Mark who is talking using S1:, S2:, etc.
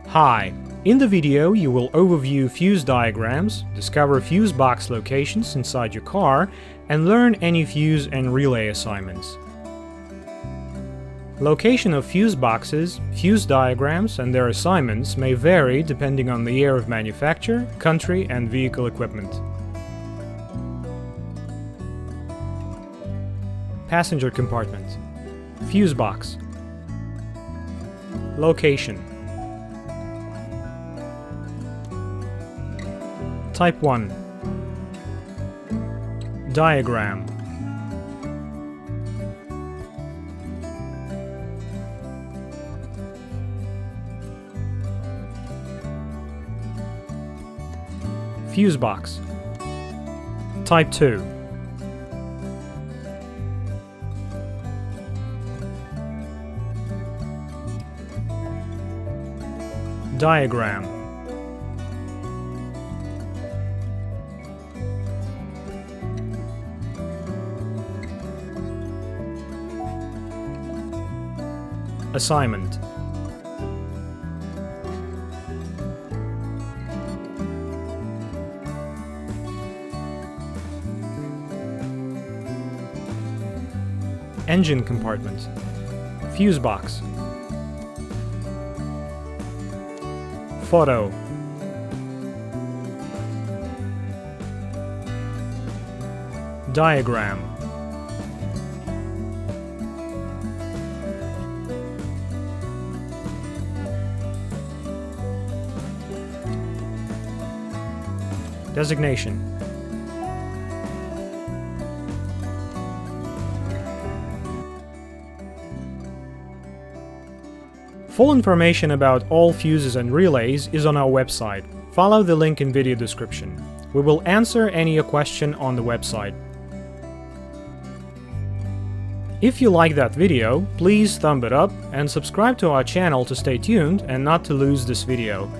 S1: Hi! In the video you will overview fuse diagrams, discover fuse box locations inside your car, and learn any fuse and relay assignments. Location of fuse boxes, fuse diagrams, and their assignments may vary depending on the year of manufacture, country, and vehicle equipment. Passenger compartment. Fuse box. Location. Type 1. Diagram. Fuse box. Type 2. Diagram. Assignment. Engine compartment. Fuse box. Photo. Diagram. Designation. Full information about all fuses and relays is on our website. Follow the link in video description. We will answer any question on the website. If you like that video, please thumb it up and subscribe to our channel to stay tuned and not to lose this video.